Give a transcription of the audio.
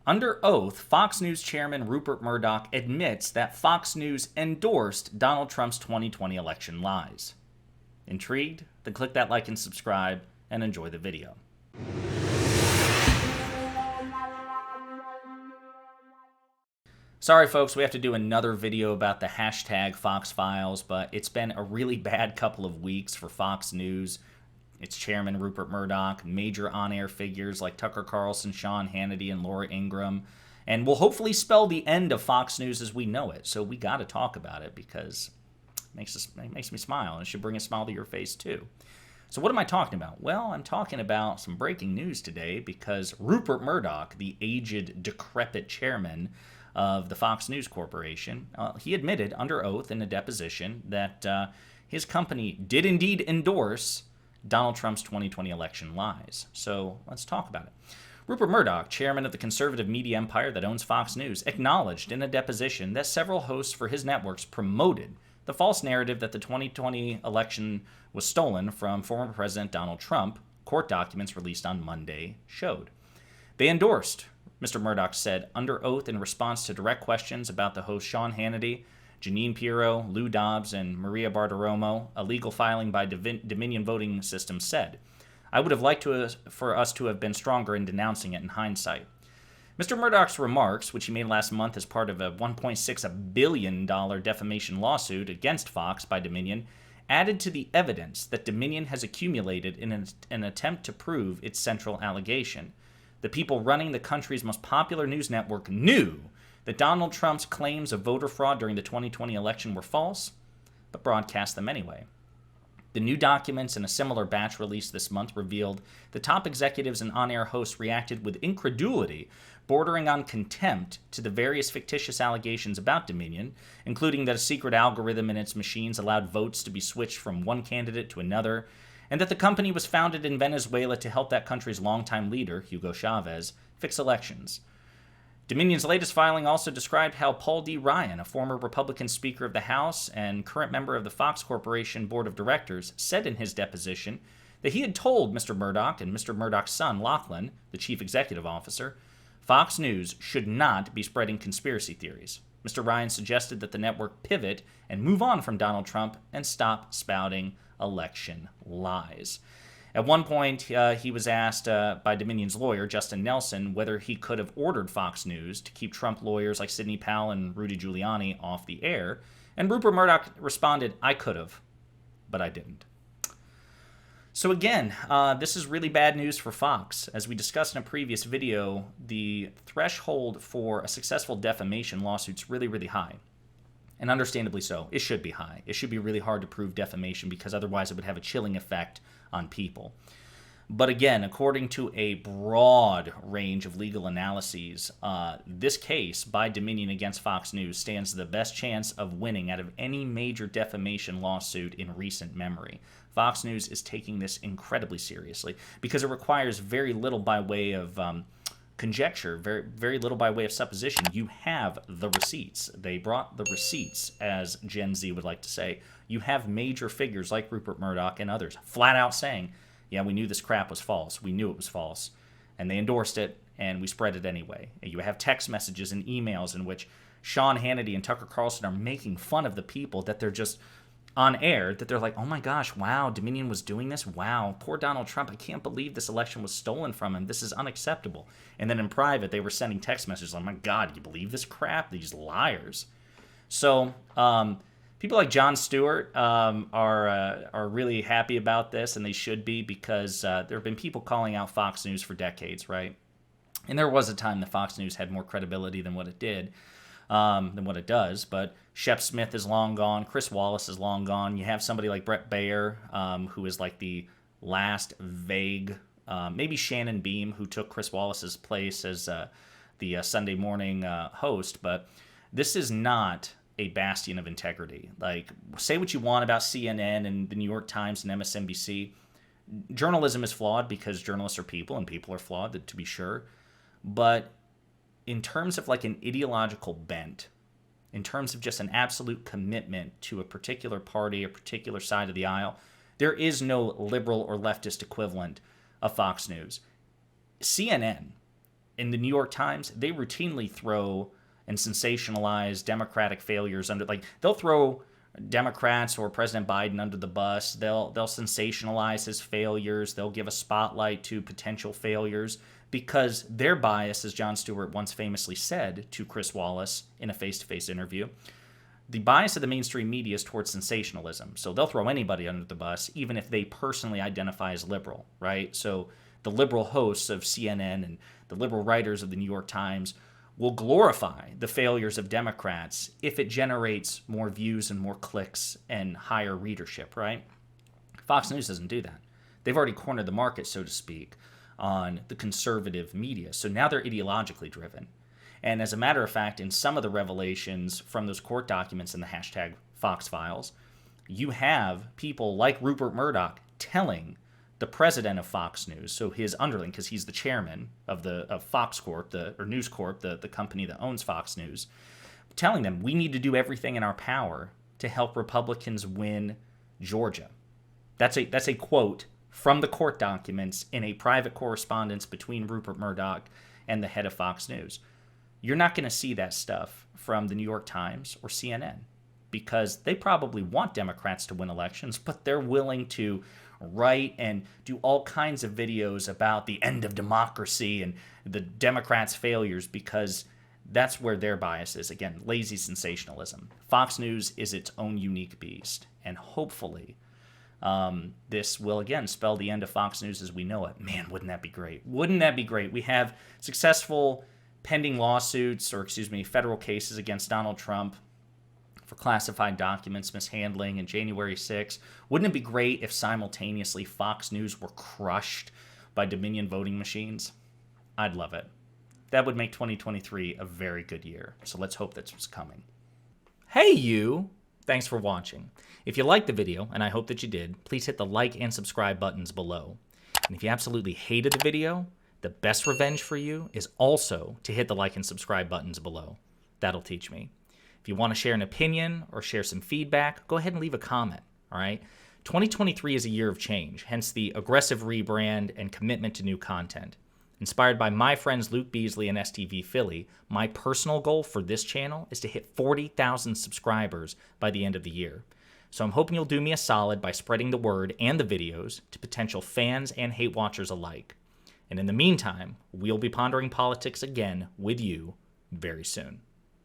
Under oath, Fox News chairman Rupert Murdoch admits that Fox News endorsed Donald Trump's 2020 election lies. Intrigued? Then click that like and subscribe and enjoy the video. Sorry folks, we have to do another video about the hashtag Fox Files, but it's been a really bad couple of weeks for Fox News. Its chairman, Rupert Murdoch, major on-air figures like Tucker Carlson, Sean Hannity, and Laura Ingraham, and will hopefully spell the end of Fox News as we know it. So we got to talk about it because it makes me smile, and it should bring a smile to your face too. So what am I talking about? Well, I'm talking about some breaking news today because Rupert Murdoch, the aged, decrepit chairman of the Fox News Corporation, he admitted under oath in a deposition that his company did indeed endorse Donald Trump's 2020 election lies. So let's talk about it. Rupert Murdoch, chairman of the conservative media empire that owns Fox News, acknowledged in a deposition that several hosts for his networks promoted the false narrative that the 2020 election was stolen from former President Donald Trump. Court documents released on Monday showed. They endorsed, Mr. Murdoch said under oath in response to direct questions about the hosts Sean Hannity, Jeanine Pirro, Lou Dobbs, and Maria Bartiromo. A legal filing by Dominion Voting Systems said, "I would have liked for us to have been stronger in denouncing it in hindsight." Mr. Murdoch's remarks, which he made last month as part of a $1.6 billion defamation lawsuit against Fox by Dominion, added to the evidence that Dominion has accumulated in an attempt to prove its central allegation. The people running the country's most popular news network knew that Donald Trump's claims of voter fraud during the 2020 election were false, but broadcast them anyway. The new documents in a similar batch released this month revealed the top executives and on-air hosts reacted with incredulity, bordering on contempt, to the various fictitious allegations about Dominion, including that a secret algorithm in its machines allowed votes to be switched from one candidate to another, and that the company was founded in Venezuela to help that country's longtime leader, Hugo Chavez, fix elections. Dominion's latest filing also described how Paul D. Ryan, a former Republican Speaker of the House and current member of the Fox Corporation Board of Directors, said in his deposition that he had told Mr. Murdoch and Mr. Murdoch's son, Lachlan, the chief executive officer, Fox News should not be spreading conspiracy theories. Mr. Ryan suggested that the network pivot and move on from Donald Trump and stop spouting election lies. At one point, he was asked by Dominion's lawyer, Justin Nelson, whether he could have ordered Fox News to keep Trump lawyers like Sidney Powell and Rudy Giuliani off the air, and Rupert Murdoch responded, "I could have, but I didn't." So again, this is really bad news for Fox. As we discussed in a previous video, the threshold for a successful defamation lawsuit is really, really high. And understandably so. It should be high. It should be really hard to prove defamation because otherwise it would have a chilling effect on people. But again, according to a broad range of legal analyses, this case by Dominion against Fox News stands the best chance of winning out of any major defamation lawsuit in recent memory. Fox News is taking this incredibly seriously because it requires very little by way of conjecture, very little by way of supposition. You have the receipts. They brought the receipts, as Gen Z would like to say. You have major figures like Rupert Murdoch and others flat out saying, yeah, we knew this crap was false. We knew it was false. And they endorsed it, and we spread it anyway. And you have text messages and emails in which Sean Hannity and Tucker Carlson are making fun of the people that they're just on air, that they're like, oh my gosh, wow, Dominion was doing this? Wow, poor Donald Trump, I can't believe this election was stolen from him. This is unacceptable. And then in private, they were sending text messages like, oh my God, do you believe this crap? These liars. So people like Jon Stewart are really happy about this, and they should be, because there have been people calling out Fox News for decades, right? And there was a time that Fox News had more credibility than what it did. Than what it does, but Shep Smith is long gone. Chris Wallace is long gone. You have somebody like Brett Baer, who is like the last vague, maybe Shannon Beam, who took Chris Wallace's place as the Sunday morning host, but this is not a bastion of integrity. Like, say what you want about CNN and the New York Times and MSNBC. Journalism is flawed because journalists are people and people are flawed, to be sure, but in terms of like an ideological bent, in terms of just an absolute commitment to a particular party, a particular side of the aisle, there is no liberal or leftist equivalent of Fox News. CNN in the New York Times, they routinely throw and sensationalize Democratic failures under, like, they'll throw Democrats or President Biden under the bus. They'll sensationalize his failures. They'll give a spotlight to potential failures because their bias, as Jon Stewart once famously said to Chris Wallace in a face-to-face interview, the bias of the mainstream media is towards sensationalism. So they'll throw anybody under the bus, even if they personally identify as liberal, right? So the liberal hosts of CNN and the liberal writers of the New York Times will glorify the failures of Democrats if it generates more views and more clicks and higher readership, right? Fox News doesn't do that. They've already cornered the market, so to speak, on the conservative media. So now they're ideologically driven. And as a matter of fact, in some of the revelations from those court documents in the hashtag Fox Files, you have people like Rupert Murdoch telling the president of Fox News, so his underling, because he's the chairman of Fox Corp, or NewsCorp, the company that owns Fox News, telling them we need to do everything in our power to help Republicans win Georgia. That's a quote from the court documents in a private correspondence between Rupert Murdoch and the head of Fox News. You're not going to see that stuff from the New York Times or CNN because they probably want Democrats to win elections, but they're willing to write and do all kinds of videos about the end of democracy and the Democrats' failures because that's where their bias is. Again, lazy sensationalism. Fox News is its own unique beast, and hopefully this will, again, spell the end of Fox News as we know it. Man, wouldn't that be great? Wouldn't that be great? We have successful pending lawsuits, federal cases against Donald Trump for classified documents mishandling in January 6th. Wouldn't it be great if simultaneously Fox News were crushed by Dominion voting machines? I'd love it. That would make 2023 a very good year. So let's hope that's what's coming. Hey you! Thanks for watching. If you liked the video, and I hope that you did, please hit the like and subscribe buttons below. And if you absolutely hated the video, the best revenge for you is also to hit the like and subscribe buttons below. That'll teach me. If you want to share an opinion or share some feedback, go ahead and leave a comment, all right? 2023 is a year of change, hence the aggressive rebrand and commitment to new content. Inspired by my friends Luke Beasley and STV Philly, my personal goal for this channel is to hit 40,000 subscribers by the end of the year. So I'm hoping you'll do me a solid by spreading the word and the videos to potential fans and hate watchers alike. And in the meantime, we'll be pondering politics again with you very soon.